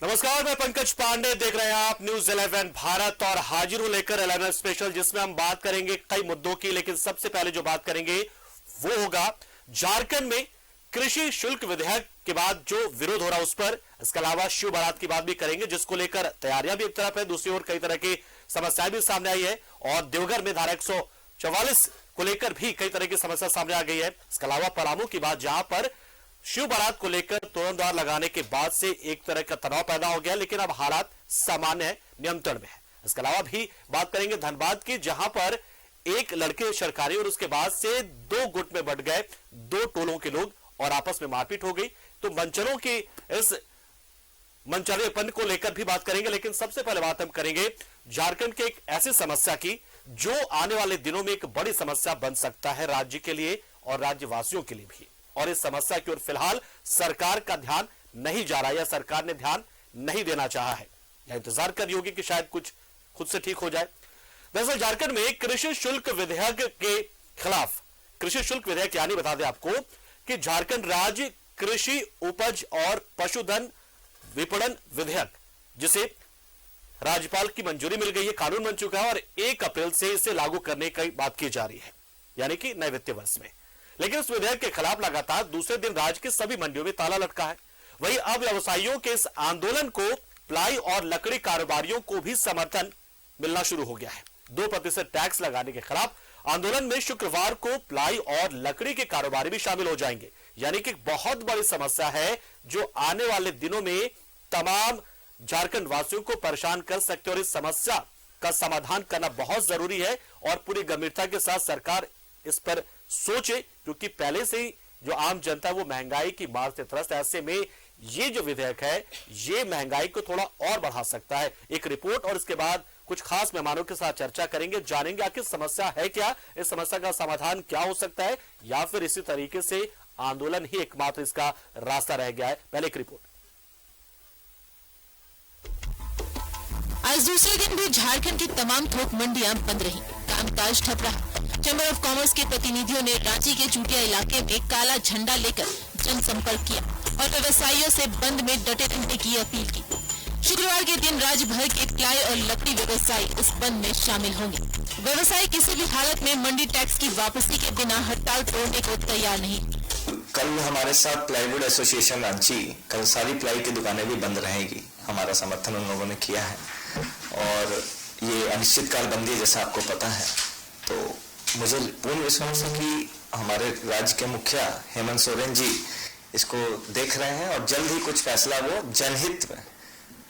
नमस्कार, मैं पंकज पांडे, देख रहे हैं आप न्यूज 11 भारत और हाजिर हूं लेकर 11 स्पेशल, जिसमें हम बात करेंगे कई मुद्दों की। लेकिन सबसे पहले जो बात करेंगे वो होगा झारखंड में कृषि शुल्क विधेयक के बाद जो विरोध हो रहा उस पर। इसके अलावा शिव बारात की बात भी करेंगे, जिसको लेकर तैयारियां भी एक तरफ है, दूसरी ओर कई तरह की समस्याएं भी सामने आई है। और देवघर में धारा 144 को लेकर भी कई तरह की समस्या सामने आ गई है। इसके अलावा पलामू की बात, जहां पर शिव बारात को लेकर तोरणद्वार लगाने के बाद से एक तरह का तनाव पैदा हो गया, लेकिन अब हालात सामान्य है, नियंत्रण में है। इसके अलावा भी बात करेंगे धनबाद की, जहां पर एक लड़के सरकारी और उसके बाद से दो गुट में बंट गए, दो टोलों के लोग, और आपस में मारपीट हो गई। तो मंचरों की इस मंचरेपन को लेकर भी बात करेंगे। लेकिन सबसे पहले बात हम करेंगे झारखंड के एक ऐसी समस्या की जो आने वाले दिनों में एक बड़ी समस्या बन सकता है राज्य के लिए और राज्यवासियों के लिए भी। और इस समस्या की ओर फिलहाल सरकार का ध्यान नहीं जा रहा, या सरकार ने ध्यान नहीं देना चाहा है, या इंतजार कर रही होगी कि शायद कुछ खुद से ठीक हो जाए। दरअसल झारखंड में कृषि शुल्क विधेयक के खिलाफ, कृषि शुल्क विधेयक यानी बता दें आपको कि झारखंड राज्य कृषि उपज और पशुधन विपणन विधेयक, जिसे राज्यपाल की मंजूरी मिल गई है, कानून बन चुका है और 1 अप्रैल से इसे लागू करने की बात की जा रही है, यानी कि नए वित्तीय वर्ष में। लेकिन इस विधेयक के खिलाफ लगातार दूसरे दिन राज्य की सभी मंडियों में ताला लटका है। वहीं अब व्यवसायियों के इस आंदोलन को प्लाई और लकड़ी कारोबारियों को भी समर्थन मिलना शुरू हो गया है। 2% टैक्स लगाने के खिलाफ आंदोलन में शुक्रवार को प्लाई और लकड़ी के कारोबारी भी शामिल हो जाएंगे, यानी कि बहुत बड़ी समस्या है जो आने वाले दिनों में तमाम झारखंड वासियों को परेशान कर सकते हैं। और इस समस्या का समाधान करना बहुत जरूरी है और पूरी गंभीरता के साथ सरकार इस पर सोचे, क्योंकि पहले से ही जो आम जनता है वो महंगाई की मार से त्रस्त है। ऐसे में ये जो विधेयक है ये महंगाई को थोड़ा और बढ़ा सकता है। एक रिपोर्ट और इसके बाद कुछ खास मेहमानों के साथ चर्चा करेंगे, जानेंगे आखिर समस्या है क्या, इस समस्या का समाधान क्या हो सकता है, या फिर इसी तरीके से आंदोलन ही एकमात्र इसका रास्ता रह गया है। पहले एक रिपोर्ट। आज दूसरे दिन भी झारखंड की तमाम थोक मंडियां बंद रही, कामकाज ठप रहा। चैम्बर ऑफ कॉमर्स के प्रतिनिधियों ने रांची के चूटिया इलाके में काला झंडा लेकर जनसंपर्क किया और व्यवसायियों से बंद में डटे रहने की अपील की। शुक्रवार के दिन राज्य भर के प्लाई और लकड़ी व्यवसायी इस बंद में शामिल होंगे। व्यवसायी किसी भी हालत में मंडी टैक्स की वापसी के बिना हड़ताल तोड़ने को तैयार नहीं। कल हमारे साथ प्लाईवुड एसोसिएशन रांची, कल सारी प्लाई की दुकानें भी बंद रहेगी। हमारा समर्थन उन लोगों ने किया है और ये अनिश्चितकाल बंदी है, जैसा आपको पता है। तो मुझे पूर्ण विश्वास है कि हमारे राज्य के मुखिया हेमंत सोरेन जी इसको देख रहे हैं और जल्द ही कुछ फैसला वो जनहित में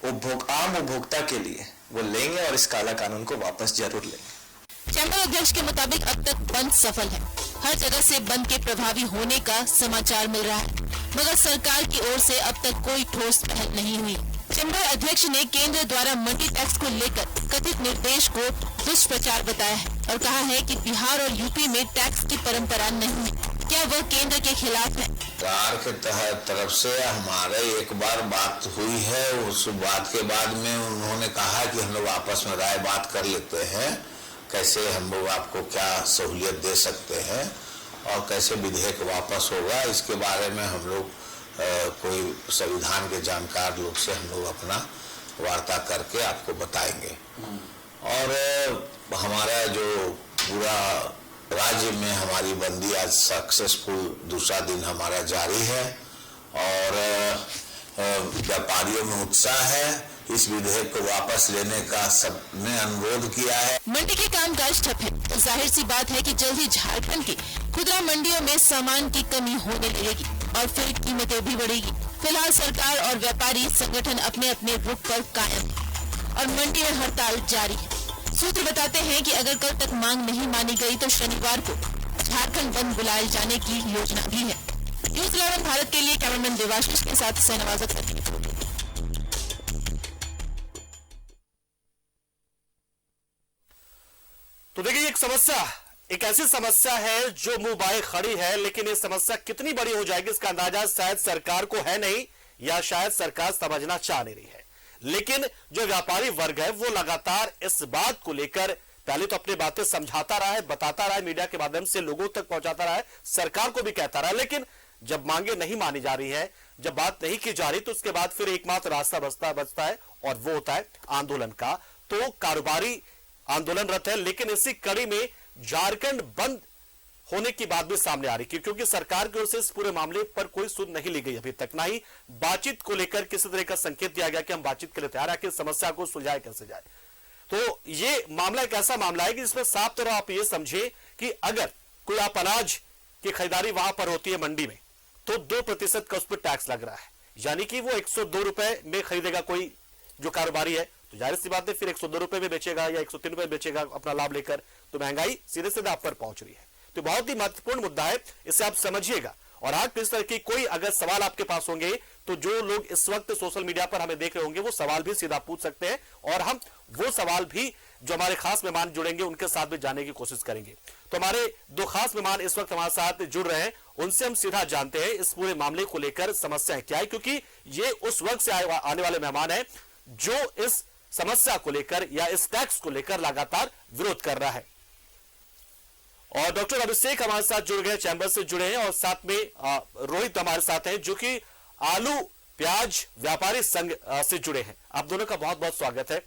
आम उपभोक्ता के लिए वो लेंगे और इस काला कानून को वापस जरूर लेंगे। चैम्बर अध्यक्ष के मुताबिक अब तक बंद सफल है। हर जगह से बंद के प्रभावी होने का समाचार मिल रहा है, मगर सरकार की ओर से अब तक कोई ठोस पहल नहीं हुई। चैम्बर अध्यक्ष ने केंद्र द्वारा मंडी टैक्स को लेकर कथित निर्देश को दुष्प्रचार बताया है और कहा है कि बिहार और यूपी में टैक्स की परंपरा नहीं है। क्या वह केंद्र के खिलाफ है? सरकार के तरफ से हमारे एक बार बात हुई है, उस बात के बाद में उन्होंने कहा कि हम लोग आपस में राय बात कर लेते हैं, कैसे हम लोग आपको क्या सहूलियत दे सकते हैं और कैसे विधेयक वापस होगा। इसके बारे में हम लोग कोई संविधान के जानकार लोग से हम लोग अपना वार्ता करके आपको बताएंगे। और हमारा जो पूरा राज्य में हमारी बंदी आज सक्सेसफुल दूसरा दिन हमारा जारी है और व्यापारियों में उत्साह है। इस विधेयक को वापस लेने का सबने अनुरोध किया है। मंडी के कामकाज ठप है तो जाहिर सी बात है कि जल्द ही झारखंड की खुदरा मंडियों में सामान की कमी होने लगेगी और फिर कीमतें भी बढ़ेगी। फिलहाल सरकार और व्यापारी संगठन अपने अपने रुख पर कायम है और मंडी में हड़ताल जारी है। सूत्र बताते हैं कि अगर कल तक मांग नहीं मानी गई तो शनिवार को झारखंड बंद बुलाए जाने की योजना भी है। न्यूज 11 भारत के लिए कैमरामैन देवाशीष के साथ सहनवाज अख्तर। तो देखिए, एक ऐसी समस्या है जो मुंह बाए खड़ी है, लेकिन ये समस्या कितनी बड़ी हो जाएगी इसका अंदाजा शायद सरकार को है नहीं, या शायद सरकार समझना चाह नहीं रही है। लेकिन जो व्यापारी वर्ग है वो लगातार इस बात को लेकर पहले तो अपनी बातें समझाता रहा है, बताता रहा है, मीडिया के माध्यम से लोगों तक पहुंचाता रहा है, सरकार को भी कहता रहा है, लेकिन जब मांगे नहीं मानी जा रही है, जब बात नहीं की जा रही, तो उसके बाद फिर एकमात्र रास्ता बचता है और वो होता है आंदोलन का। तो कारोबारी आंदोलनरत है, लेकिन इसी कड़ी में झारखंड बंद होने की बात भी सामने आ रही है, क्योंकि सरकार की ओर से इस पूरे मामले पर कोई सुध नहीं ली गई अभी तक, ना ही बातचीत को लेकर किसी तरह का संकेत दिया गया कि हम बातचीत के लिए तैयार है कि समस्या को सुलझाया कैसे जाए। तो ये मामला एक ऐसा मामला है कि जिसमें साफ तरह आप ये समझे कि अगर कोई आप अनाज की खरीदारी वहां पर होती है मंडी में, तो 2% का उस पर टैक्स लग रहा है, यानी कि वो 102 रुपए में खरीदेगा कोई जो कारोबारी है, तो जाहिर सी बात है फिर 102 रुपए में बेचेगा या 103 रुपए बेचेगा अपना लाभ लेकर, तो महंगाई सीधे सीधे आप पर पहुंच रही है। तो बहुत ही महत्वपूर्ण मुद्दा है, इसे आप समझिएगा। और आज इस तरह की कोई अगर सवाल आपके पास होंगे, तो जो लोग इस वक्त सोशल मीडिया पर हमें देख रहे होंगे वो सवाल भी सीधा पूछ सकते हैं, और हम वो सवाल भी जो हमारे खास मेहमान जुड़ेंगे उनके साथ भी जानने की कोशिश करेंगे। तो हमारे दो खास मेहमान इस वक्त हमारे साथ जुड़ रहे हैं, उनसे हम सीधा जानते हैं इस पूरे मामले को लेकर समस्या क्या है, क्योंकि ये उस वर्ग से आने वाले मेहमान है जो इस समस्या को लेकर या इस टैक्स को लेकर लगातार विरोध कर रहा है। और डॉक्टर अभिषेक हमारे साथ जुड़ गए, चैंबर से जुड़े हैं, और साथ में रोहित हमारे साथ हैं जो कि आलू प्याज व्यापारी संघ से जुड़े हैं। आप दोनों का बहुत बहुत स्वागत है।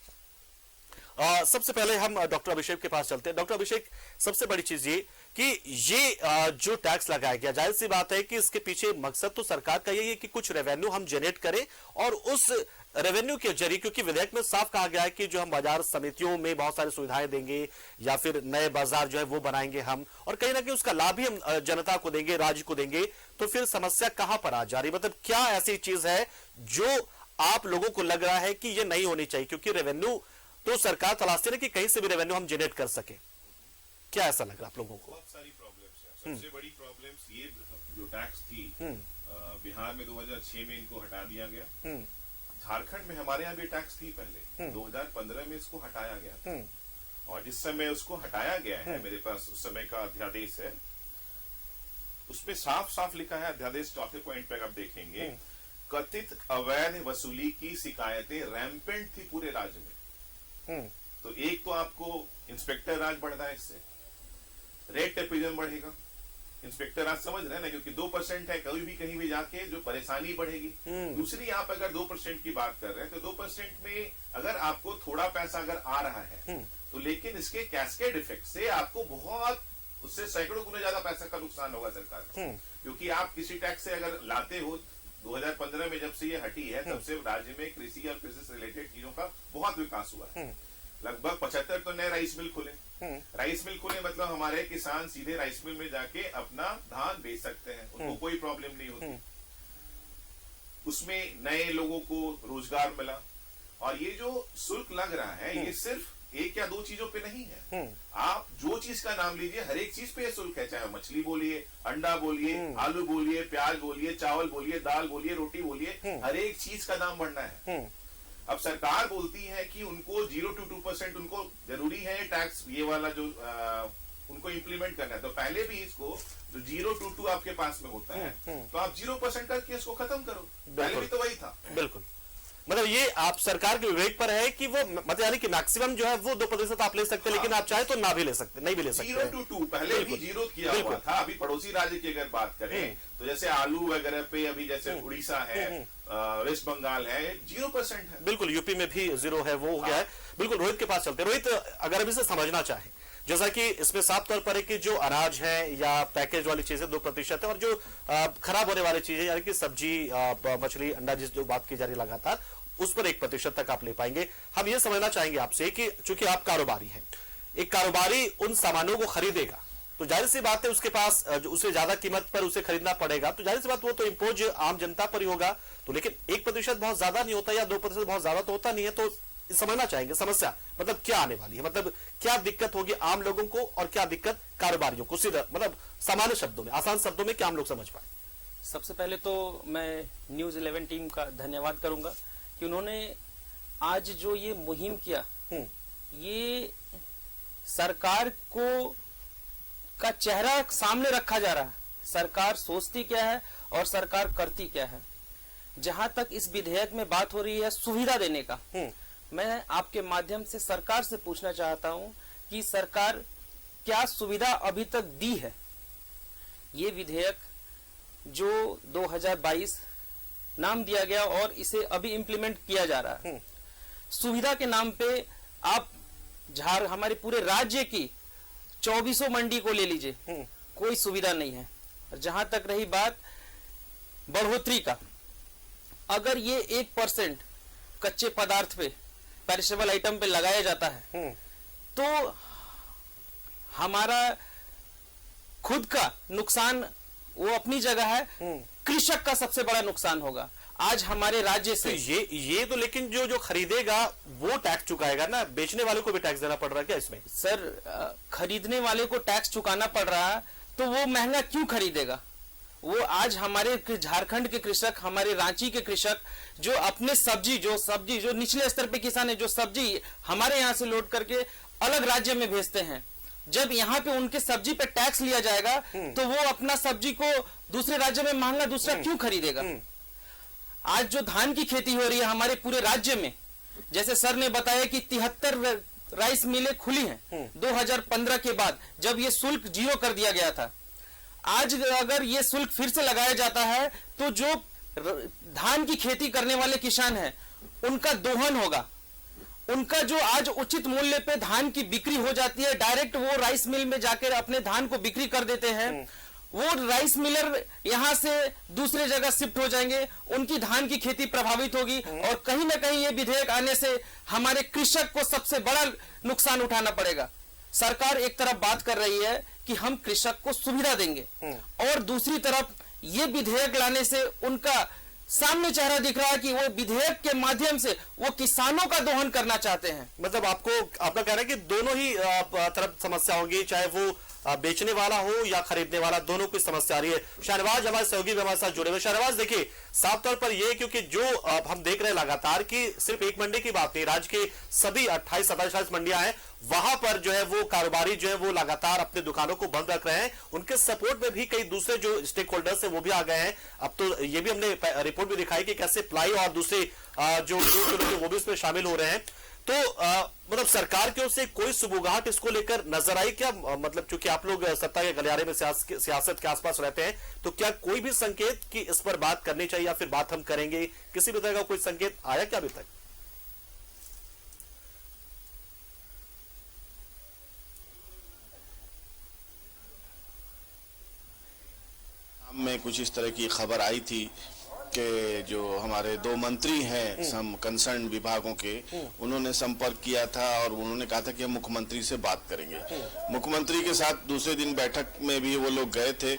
सबसे पहले हम डॉक्टर अभिषेक के पास चलते हैं। डॉक्टर अभिषेक, सबसे बड़ी चीज ये कि ये जो टैक्स लगाया गया, जाहिर सी बात है कि इसके पीछे मकसद तो सरकार का यही है कि कुछ रेवेन्यू हम जनरेट करें, और उस रेवेन्यू के जरिए, क्योंकि विधेयक में साफ कहा गया है कि जो हम बाजार समितियों में बहुत सारी सुविधाएं देंगे या फिर नए बाजार जो है वो बनाएंगे हम, और कहीं ना कहीं उसका लाभ भी हम जनता को देंगे, राज्य को देंगे, तो फिर समस्या कहां पर आ जा रही? मतलब क्या ऐसी चीज है जो आप लोगों को लग रहा है कि ये नहीं होनी चाहिए? क्योंकि रेवेन्यू तो सरकार तलाशती है कि कहीं से भी रेवेन्यू हम जनरेट कर सके, क्या ऐसा लग रहा है आप लोगों को? बहुत सारी प्रॉब्लम्स है। सबसे बड़ी प्रॉब्लम्स ये जो टैक्स थी, बिहार में 2006 में इनको हटा दिया गया। झारखंड में हमारे यहाँ भी टैक्स थी पहले, 2015 में इसको हटाया गया, और जिस समय उसको हटाया गया है, मेरे पास उस समय का अध्यादेश है, उसमें साफ साफ लिखा है, अध्यादेश चौथे पॉइंट पे आप देखेंगे, कथित अवैध वसूली की शिकायतें रैंपेंट थी पूरे राज्य में। तो एक तो आपको इंस्पेक्टर राज बढ़ रहा है, इससे रेट टेपिज्म बढ़ेगा। इंस्पेक्टर राज समझ रहे हैं ना, क्योंकि 2% है, कभी भी कहीं भी जाके जो परेशानी बढ़ेगी। दूसरी, आप अगर 2% की बात कर रहे हैं, तो 2% में अगर आपको थोड़ा पैसा अगर आ रहा है, तो लेकिन इसके कैस्केड इफेक्ट से आपको बहुत, उससे सैकड़ों गुना ज्यादा पैसा का नुकसान होगा सरकार को। क्योंकि आप किसी टैक्स से अगर लाते हो, 2015 में जब से ये हटी है, तब से राज्य में कृषि और कृषि से रिलेटेड चीजों का बहुत विकास हुआ है। लगभग 75 तो नए राइस मिल खुले। राइस मिल खुले मतलब हमारे किसान सीधे राइस मिल में जाके अपना धान बेच सकते हैं, उनको कोई प्रॉब्लम नहीं होती। उसमें नए लोगों को रोजगार मिला। और ये जो शुल्क लग रहा है, ये सिर्फ एक या दो चीजों पे नहीं है। आप जो चीज का नाम लीजिए, हर एक चीज पे ये शुल्क है, चाहे मछली बोलिए, अंडा बोलिए, आलू बोलिए, प्याज बोलिए, चावल बोलिए, दाल बोलिए, रोटी बोलिए, हर एक चीज का दाम बढ़ना है। अब सरकार बोलती है कि उनको 0 to 2% उनको जरूरी है टैक्स, ये वाला जो उनको इम्प्लीमेंट करना है। तो पहले भी इसको जो 0 to 2 आपके पास में होता है, तो आप 0% करके इसको खत्म करो। पहले भी तो वही था। बिल्कुल, मतलब ये आप सरकार के विवेक पर है कि वो, मतलब यानी कि मैक्सिमम जो है वो 2% आप ले सकते हैं, लेकिन आप चाहे तो ना भी ले सकते, नहीं भी ले सकते। 0 to 2 पहले भी 0 किया हुआ था। अभी पड़ोसी राज्य की अगर बात करें, तो जैसे आलू वगैरह पे अभी जैसे उड़ीसा है, वेस्ट बंगाल है, 0% है। बिल्कुल, यूपी में भी 0 है, वो हो गया है। बिल्कुल, रोहित के पास चलते। रोहित, अगर अभी से समझना चाहे, जैसा कि इसमें साफ तौर पर है कि जो अनाज है या पैकेज वाली चीजें 2% है, और जो खराब होने वाली चीजें यानी कि सब्जी, मछली, अंडा, जिस जो बात की जा रही है लगातार, उस पर 1% तक आप ले पाएंगे। हम ये समझना चाहेंगे आपसे कि चूंकि आप कारोबारी हैं, एक कारोबारी उन सामानों को खरीदेगा, तो जाहिर सी बात है उसके पास उसे ज्यादा कीमत पर उसे खरीदना पड़ेगा, तो जाहिर सी बात वो तो इंपोज आम जनता पर ही होगा। तो लेकिन 1% बहुत ज्यादा नहीं होता, या 2% बहुत ज्यादा तो होता नहीं है। तो समझना चाहेंगे समस्या मतलब क्या आने वाली है, मतलब क्या दिक्कत होगी आम लोगों को और क्या दिक्कत कारोबारियों को, सीधा मतलब सामान्य शब्दों में, आसान शब्दों में क्या हम लोग समझ पाए? सबसे पहले तो मैं न्यूज 11 टीम का धन्यवाद करूंगा कि उन्होंने आज जो ये मुहिम किया, ये सरकार को का चेहरा सामने रखा जा रहा है। सरकार सोचती क्या है और सरकार करती क्या है। जहां तक इस विधेयक में बात हो रही है सुविधा देने का, मैं आपके माध्यम से सरकार से पूछना चाहता हूं कि सरकार क्या सुविधा अभी तक दी है। ये विधेयक जो 2022 नाम दिया गया और इसे अभी इम्प्लीमेंट किया जा रहा है, सुविधा के नाम पे आप हमारे पूरे राज्य की 24 मंडी को ले लीजिए, कोई सुविधा नहीं है। जहां तक रही बात बढ़ोतरी का, अगर ये 1% कच्चे पदार्थ पे, पेरिशेबल आइटम पे लगाया जाता है तो हमारा खुद का नुकसान वो अपनी जगह है, कृषक का सबसे बड़ा नुकसान होगा। आज हमारे राज्य से तो ये तो लेकिन जो खरीदेगा वो टैक्स चुकाएगा ना, बेचने वाले को भी टैक्स देना पड़ रहा है क्या इसमें? सर, खरीदने वाले को टैक्स चुकाना पड़ रहा है तो वो महंगा क्यों खरीदेगा? वो आज हमारे झारखंड के कृषक, हमारे रांची के कृषक जो अपने सब्जी जो निचले स्तर पे किसान है, जो सब्जी हमारे यहाँ से लोड करके अलग राज्य में भेजते हैं, जब यहाँ पे उनके सब्जी पे टैक्स लिया जाएगा तो वो अपना सब्जी को दूसरे राज्य में महंगा दूसरा क्यों खरीदेगा? आज जो धान की खेती हो रही है हमारे पूरे राज्य में, जैसे सर ने बताया कि 73 राइस मिलें खुली हैं 2015 के बाद, जब ये शुल्क 0 कर दिया गया था। आज अगर ये शुल्क फिर से लगाया जाता है तो जो धान की खेती करने वाले किसान हैं उनका दोहन होगा, उनका जो आज उचित मूल्य पे धान की बिक्री हो जाती है, डायरेक्ट वो राइस मिल में जाकर अपने धान को बिक्री कर देते हैं, वो राइस मिलर यहां से दूसरे जगह शिफ्ट हो जाएंगे, उनकी धान की खेती प्रभावित होगी और कहीं ना कहीं ये विधेयक आने से हमारे कृषक को सबसे बड़ा नुकसान उठाना पड़ेगा। सरकार एक तरफ बात कर रही है कि हम कृषक को सुविधा देंगे और दूसरी तरफ ये विधेयक लाने से उनका सामने चेहरा दिख रहा है कि वो विधेयक के माध्यम से वो किसानों का दोहन करना चाहते हैं। मतलब आपका कहना है कि दोनों ही तरफ समस्या होगी, चाहे वो बेचने वाला हो या खरीदने वाला, दोनों की समस्या आ रही है। शाहनवाज हमारे सहयोगी भी हमारे साथ जुड़े हुए। शाहनवाज, देखिए साफ तौर पर ये, क्योंकि जो हम देख रहे हैं लगातार कि सिर्फ एक मंडी की बात नहीं, राज्य के सभी 28-27 मंडियां हैं, वहां पर जो है वो कारोबारी जो है वो लगातार अपने दुकानों को बंद रख रहे हैं। उनके सपोर्ट में भी कई दूसरे जो स्टेक होल्डर्स है वो भी आ गए हैं। अब तो ये भी हमने रिपोर्ट भी दिखाई कि कैसे प्लाई और दूसरे जो वो भी इसमें शामिल हो रहे हैं। तो मतलब सरकार की ओर से कोई सुबुगाहट इसको लेकर नजर आई क्या? मतलब चूंकि आप लोग सत्ता के गलियारे में सियासत के आसपास रहते हैं, तो क्या कोई भी संकेत कि इस पर बात करनी चाहिए या फिर बात हम करेंगे, किसी भी तरह का कोई संकेत आया क्या अभी तक? में कुछ इस तरह की खबर आई थी कि जो हमारे 2 मंत्री हैं सम कंसर्न विभागों के, उन्होंने संपर्क किया था और उन्होंने कहा था कि हम मुख्यमंत्री से बात करेंगे। मुख्यमंत्री के साथ दूसरे दिन बैठक में भी वो लोग गए थे,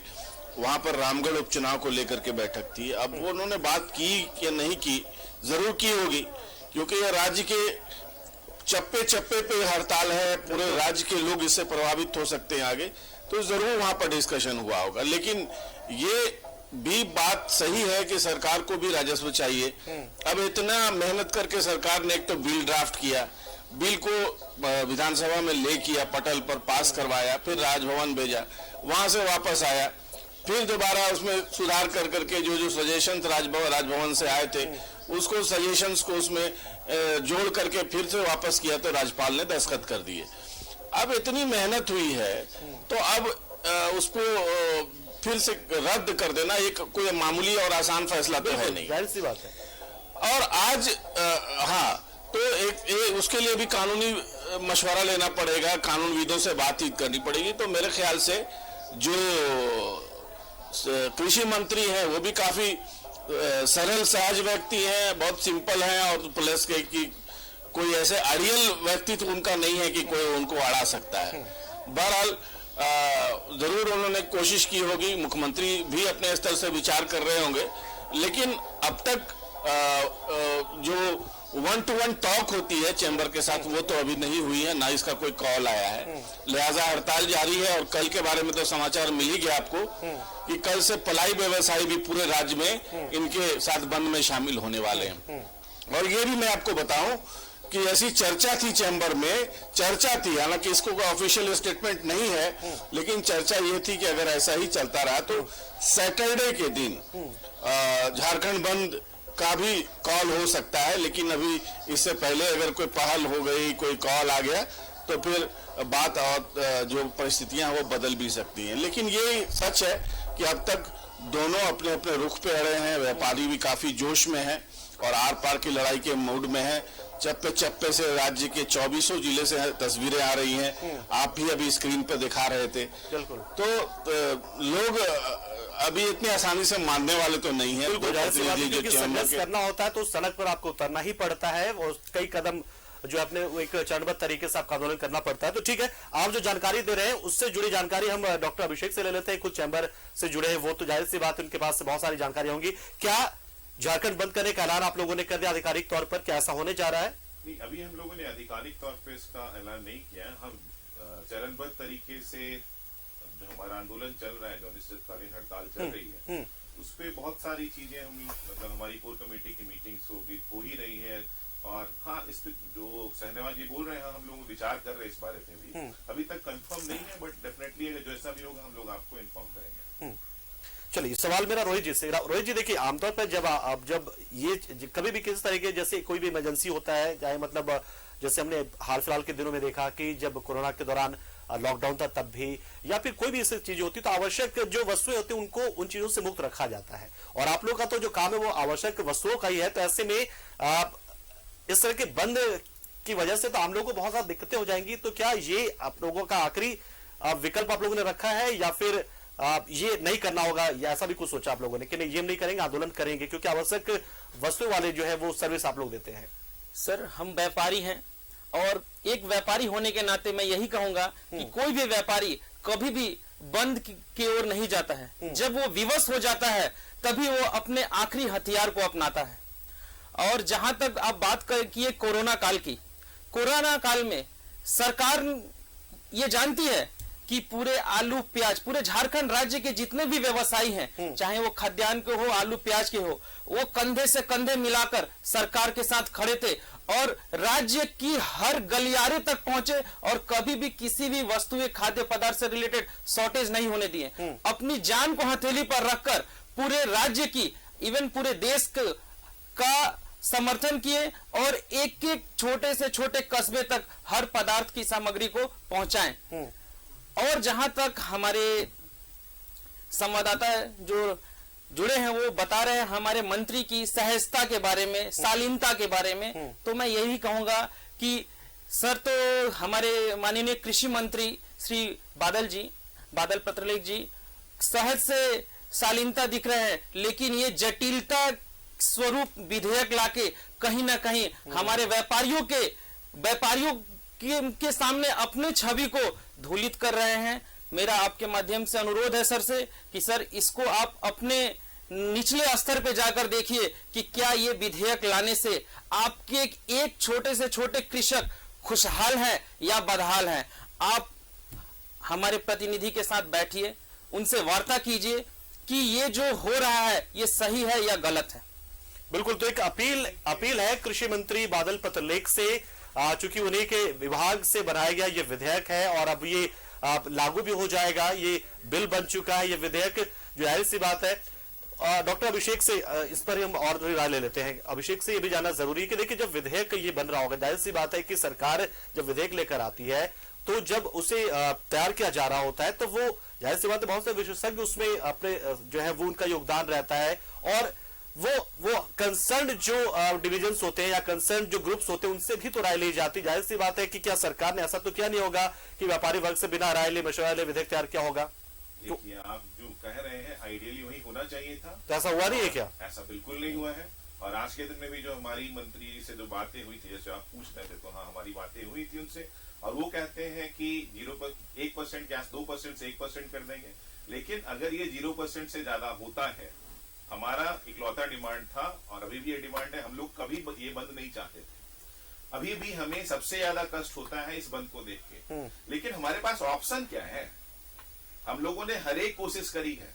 वहां पर रामगढ़ उपचुनाव को लेकर के बैठक थी। अब वो उन्होंने बात की या नहीं की, जरूर की होगी, क्योंकि यह राज्य के चप्पे चप्पे पे हड़ताल है, पूरे राज्य के लोग इससे प्रभावित हो सकते हैं आगे, तो जरूर वहां पर डिस्कशन हुआ होगा। लेकिन ये भी बात सही है कि सरकार को भी राजस्व चाहिए। अब इतना मेहनत करके सरकार ने एक तो बिल ड्राफ्ट किया, बिल को विधानसभा में ले किया, पटल पर पास करवाया, फिर राजभवन भेजा, वहां से वापस आया, फिर दोबारा उसमें सुधार कर करके जो सजेशन राजभवन से आए थे उसको सजेशंस को उसमें जोड़ करके फिर से वापस किया, तो राज्यपाल ने दस्तखत कर दिए। अब इतनी मेहनत हुई है तो अब उसको फिर से रद्द कर देना एक कोई मामूली और आसान फैसला तो है नहीं, जाहिर सी बात है। और आज तो एक उसके लिए भी कानूनी मशवरा लेना पड़ेगा, कानूनविदों से बातचीत करनी पड़ेगी। तो मेरे ख्याल से जो कृषि मंत्री हैं वो भी काफी सरल सहज व्यक्ति हैं, बहुत सिंपल हैं, और प्लस के कि कोई ऐसे अड़ियल व्यक्तित्व उनका नहीं है कि कोई उनको अड़ा सकता है। बहरहाल जरूर उन्होंने कोशिश की होगी, मुख्यमंत्री भी अपने स्तर से विचार कर रहे होंगे, लेकिन अब तक जो 1-to-1 टॉक होती है चैम्बर के साथ वो तो अभी नहीं हुई है, ना इसका कोई कॉल आया है। लिहाजा हड़ताल जारी है और कल के बारे में तो समाचार मिल ही गया आपको कि कल से पलाई व्यवसायी भी पूरे राज्य में इनके साथ बंद में शामिल होने वाले हैं। और ये भी मैं आपको बताऊं कि ऐसी चर्चा थी चैम्बर में, चर्चा थी, हालांकि इसको कोई ऑफिशियल स्टेटमेंट नहीं है, लेकिन चर्चा ये थी कि अगर ऐसा ही चलता रहा तो सैटरडे के दिन झारखंड बंद का भी कॉल हो सकता है। लेकिन अभी इससे पहले अगर कोई पहल हो गई, कोई कॉल आ गया, तो फिर बात और जो परिस्थितियां वो बदल भी सकती हैं। लेकिन ये सच है कि अब तक दोनों अपने अपने रुख पे अड़े हैं। व्यापारी भी काफी जोश में है और आर पार की लड़ाई के मूड में है। चप्पे चप्पे से राज्य के 24 जिले से तस्वीरें आ रही हैं। आप भी अभी स्क्रीन पे दिखा रहे थे। बिल्कुल। तो लोग अभी इतनी आसानी से मानने वाले तो नहीं है। क्योंकि संघर्ष करना होता है तो सड़क पर आपको उतरना ही पड़ता है और कई कदम जो अपने एक चरणबद्ध तरीके से आपका आंदोलन करना पड़ता है। तो ठीक है, आप जो जानकारी दे रहे हैं उससे जुड़ी जानकारी हम डॉक्टर अभिषेक से ले लेते हैं। कुछ चैंबर से जुड़े हैं, वो तो जाहिर सी बात है उनके पास बहुत सारी जानकारी होंगी। क्या झारखंड बंद करने का ऐलान आप लोगों ने कर दिया आधिकारिक तौर पर? क्या ऐसा होने जा रहा है? नहीं, अभी हम लोगों ने आधिकारिक तौर पे इसका ऐलान नहीं किया है। हम चरणबद्ध तरीके से जो हमारा आंदोलन चल रहा है, जो अनिश्चितकालीन हड़ताल चल रही है, उस पे बहुत सारी चीजें हम मतलब हमारी कोर कमेटी की मीटिंग्स हो ही रही है। और हाँ, इस पे जो सहनेवा जी बोल रहे हैं, हम लोग विचार कर रहे हैं इस बारे में भी। अभी तक कंफर्म नहीं है, बट डेफिनेटली अगर जैसा भी होगा हम लोग आपको इन्फॉर्म करेंगे। चलिए, सवाल मेरा रोहित जी से। रोहित जी देखिए, आमतौर पर जब ये कभी भी किसी तरीके जैसे कोई भी इमरजेंसी होता है, चाहे मतलब जैसे हमने हाल फिलहाल के दिनों में देखा कि जब कोरोना के दौरान लॉकडाउन था तब भी, या फिर कोई भी ऐसी चीजें होती तो आवश्यक जो वस्तुएं होती हैं उनको उन चीजों से मुक्त रखा जाता है। और आप लोगों का तो जो काम है वो आवश्यक वस्तुओं का ही है। तो ऐसे में इस तरह के बंद की वजह से तो आम लोगों को बहुत ज्यादा दिक्कतें हो जाएंगी। तो क्या ये आप लोगों का आखिरी विकल्प आप लोगों ने रखा है, या फिर ये नहीं करना होगा, या ऐसा भी कुछ सोचा आप लोगों ने कि नहीं ये नहीं करेंगे, आंदोलन करेंगे, क्योंकि आवश्यक वस्तु वाले जो है वो सर्विस आप लोग देते हैं? सर, हम व्यापारी हैं और एक व्यापारी होने के नाते मैं यही कहूंगा कि कोई भी व्यापारी कभी भी बंद की ओर नहीं जाता है। जब वो विवश हो जाता है तभी वो अपने आखिरी हथियार को अपनाता है। और जहां तक आप बात किए कोरोना काल की, कोरोना काल में सरकार ये जानती है कि पूरे आलू प्याज, पूरे झारखंड राज्य के जितने भी व्यवसायी हैं, चाहे वो खाद्यान्न के हो, आलू प्याज के हो, वो कंधे से कंधे मिलाकर सरकार के साथ खड़े थे और राज्य की हर गलियारे तक पहुंचे और कभी भी किसी भी वस्तु खाद्य पदार्थ से रिलेटेड शॉर्टेज नहीं होने दिए। अपनी जान को हथेली पर रखकर पूरे राज्य की, इवन पूरे देश का समर्थन किए और एक एक छोटे से छोटे कस्बे तक हर पदार्थ की सामग्री को पहुंचाएं। और जहां तक हमारे संवाददाता जो जुड़े हैं वो बता रहे हैं हमारे मंत्री की सहजता के बारे में, शालीनता के बारे में, तो मैं यही कहूंगा कि सर, तो हमारे माननीय कृषि मंत्री श्री बादल पत्रलेख जी सहज से शालीनता दिख रहे हैं, लेकिन ये जटिलता स्वरूप विधेयक लाके कहीं ना कहीं हमारे व्यापारियों के सामने अपने छवि को धूलित कर रहे हैं। मेरा आपके माध्यम से अनुरोध है सर से कि सर, इसको आप अपने निचले स्तर पे जाकर देखिए कि क्या ये विधेयक लाने से आपके एक छोटे से छोटे कृषक खुशहाल है या बदहाल है। आप हमारे प्रतिनिधि के साथ बैठिए, उनसे वार्ता कीजिए कि ये जो हो रहा है ये सही है या गलत है। बिल्कुल, तो एक अपील है कृषि मंत्री बादल पत्रलेख से, चूंकि उन्हीं के विभाग से बनाया गया ये विधेयक है और अब ये लागू भी हो जाएगा। ये बिल बन चुका है, ये विधेयक, जो जाहिर सी बात है। डॉक्टर अभिषेक से इस पर हम और राय ले लेते हैं। अभिषेक से ये भी जानना जरूरी है कि देखिए, जब विधेयक ये बन रहा होगा, जाहिर सी बात है कि सरकार जब विधेयक लेकर आती है तो जब उसे तैयार किया जा रहा होता है तो वो जाहिर सी बात है बहुत से विशेषज्ञ उसमें अपने जो है वो उनका योगदान रहता है। और वो कंसर्न जो डिविजन्स होते हैं या कंसर्न जो ग्रुप्स होते हैं उनसे भी तो राय ली जाती। जाहिर सी बात है कि क्या सरकार ने ऐसा तो किया नहीं होगा कि व्यापारी वर्ग से बिना राय ले, मशवरा ले विधेयक तैयार किया होगा? देखिए, आप जो कह रहे हैं आइडियली वही होना चाहिए था। तो ऐसा हुआ नहीं है क्या? ऐसा बिल्कुल नहीं हुआ है। और आज के दिन में भी जो हमारी मंत्री से जो बातें हुई थी, जैसे आप पूछ रहे थे, तो हाँ, हमारी बातें हुई थी उनसे और वो कहते हैं कि 1% गैस 2% से 1% कर देंगे। लेकिन अगर ये 0% से ज्यादा होता है, हमारा इकलौता डिमांड था और अभी भी ये डिमांड है, हम लोग कभी ये बंद नहीं चाहते थे। अभी भी हमें सबसे ज्यादा कष्ट होता है इस बंद को देख के, लेकिन हमारे पास ऑप्शन क्या है? हम लोगों ने हर एक कोशिश करी है।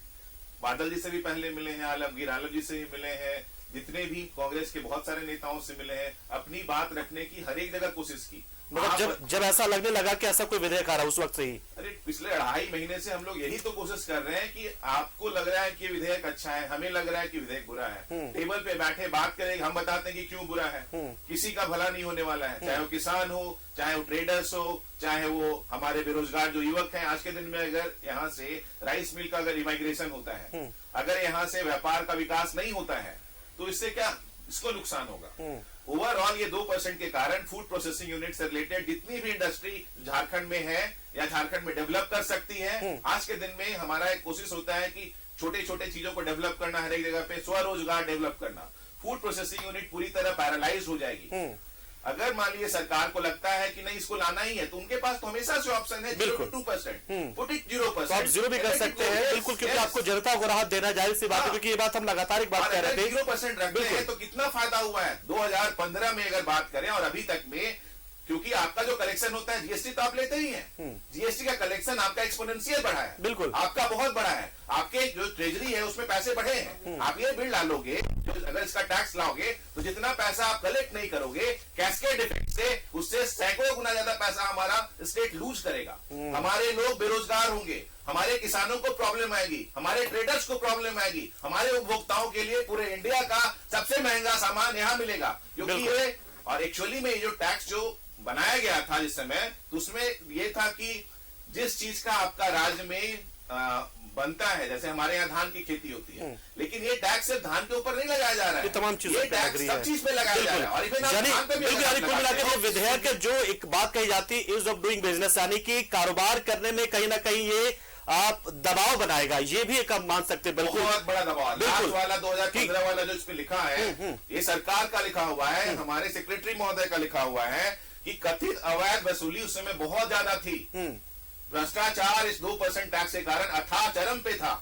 बादल जी से भी पहले मिले हैं, आलम जी से भी मिले हैं, जितने भी कांग्रेस के बहुत सारे नेताओं से मिले हैं, अपनी बात रखने की हर एक जगह कोशिश की। मतलब जब ऐसा लगने लगा कि ऐसा कोई विधेयक आ रहा है उस वक्त से ही, अरे पिछले 2.5 महीने से हम लोग यही तो कोशिश कर रहे हैं कि आपको लग रहा है कि विधेयक अच्छा है, हमें लग रहा है कि विधेयक बुरा है, टेबल पे बैठे बात करेंगे, हम बताते हैं कि क्यों बुरा है। किसी का भला नहीं होने वाला है, चाहे वो किसान हो, चाहे वो ट्रेडर्स हो, चाहे वो हमारे बेरोजगार जो युवक हैं। आज के दिन में अगर यहाँ से राइस मिल का अगर इमाइग्रेशन होता है, अगर यहाँ से व्यापार का विकास नहीं होता है, तो इससे क्या इसको नुकसान होगा। ओवरऑल ये 2% के कारण फूड प्रोसेसिंग यूनिट से रिलेटेड जितनी भी इंडस्ट्री झारखंड में है या झारखंड में डेवलप कर सकती है, आज के दिन में हमारा एक कोशिश होता है कि छोटे छोटे चीजों को डेवलप करना, हर एक जगह पे स्वरोजगार डेवलप करना। फूड प्रोसेसिंग यूनिट पूरी तरह पैरालाइज हो जाएगी। अगर मान लीजिए सरकार को लगता है कि नहीं इसको लाना ही है, तो उनके पास तो हमेशा से ऑप्शन है 0 to 2%, पुट इट 0%। तो आप 0 भी कर सकते हैं, बिल्कुल, क्योंकि आपको जनता को राहत देना जाहिर सी बात है, क्योंकि ये बात हम लगातार एक बात कह रहे थे। 0% रखते हैं तो कितना फायदा हुआ है 2015 में अगर बात करें और अभी तक में, क्योंकि आपका जो कलेक्शन होता है, जीएसटी तो आप लेते ही हैं, जीएसटी का कलेक्शन आपका एक्सपोनेंशियल बढ़ा है, बिल्कुल आपका बहुत बड़ा है, आपके जो ट्रेजरी है उसमें पैसे बढ़े हैं। आप ये बिल डालोगे, अगर इसका टैक्स लाओगे, तो जितना पैसा आप कलेक्ट नहीं करोगे कैस्केड इफेक्ट से, उससे सैकड़ों गुना ज्यादा पैसा हमारा स्टेट लूज करेगा। हमारे लोग बेरोजगार होंगे, हमारे किसानों को प्रॉब्लम आएगी, हमारे ट्रेडर्स को प्रॉब्लम आएगी, हमारे उपभोक्ताओं के लिए पूरे इंडिया का सबसे महंगा सामान यहाँ मिलेगा। क्योंकि ये, और एक्चुअली में ये जो टैक्स जो बनाया गया था जिस समय, तो उसमें ये था कि जिस चीज का आपका राज्य में बनता है, जैसे हमारे यहाँ धान की खेती होती है, लेकिन ये टैक्स सिर्फ धान के ऊपर नहीं लगाया जा रहा है, तमाम चीजों ये टैक्स सब चीज पे लगाया जा रहा है। और इवन धान पे भी कुल मिलाकर ये विधेयक जो एक बात कही जाती है ईज ऑफ डूइंग बिजनेस, यानी कि कारोबार करने में कहीं ना कहीं ये आप दबाव बनाएगा, ये भी एक आप मान सकते हैं। बिल्कुल बहुत बड़ा दबाव। लास्ट वाला 2015 वाला जो इस पे लिखा है, ये सरकार का लिखा हुआ है, हमारे सेक्रेटरी महोदय का लिखा हुआ है कि कथित अवैध वसूली उस समय बहुत ज्यादा थी। भ्रष्टाचार इस 2% टैक्स के कारण अथाह चरम पे था,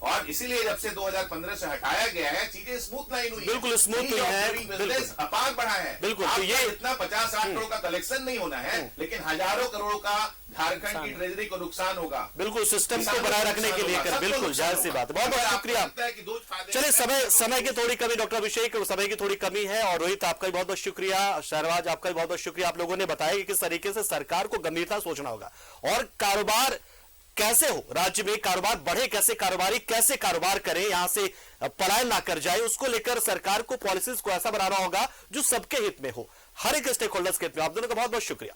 और इसीलिए जब से 2015 से हटाया गया है, चीजें स्मूथ नहीं हुई, बिल्कुल स्मूथ नहीं है, अपार बढ़ा है। बिल्कुल, तो ये इतना 50-60 करोड़ का कलेक्शन नहीं होना है, लेकिन हजारों करोड़ का झारखंड की ट्रेजरी को नुकसान होगा। बिल्कुल, सिस्टम को बनाए रखने के लिए कर, बिल्कुल जाहिर सी बात है। बहुत बहुत शुक्रिया। चलिए, समय की थोड़ी कमी, डॉक्टर अभिषेक, समय की थोड़ी कमी है, और रोहित आपका भी बहुत बहुत शुक्रिया, शहरवाज आपका भी बहुत बहुत शुक्रिया। आप लोगों ने बताया कि किस तरीके से सरकार को गंभीरता सोचना होगा, और कारोबार कैसे हो, राज्य में कारोबार बढ़े कैसे, कारोबारी कैसे कारोबार करें, यहां से पलायन ना कर जाए, उसको लेकर सरकार को पॉलिसीज को ऐसा बनाना होगा जो सबके हित में हो, हर एक स्टेक होल्डर्स के हित में। आप दोनों का बहुत बहुत शुक्रिया।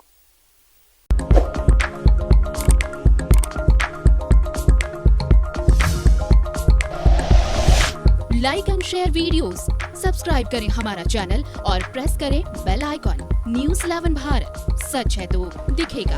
Like and share videos, subscribe करें हमारा चैनल और प्रेस करें बेल आइकॉन। न्यूज़ 11 भारत, सच है तो दिखेगा।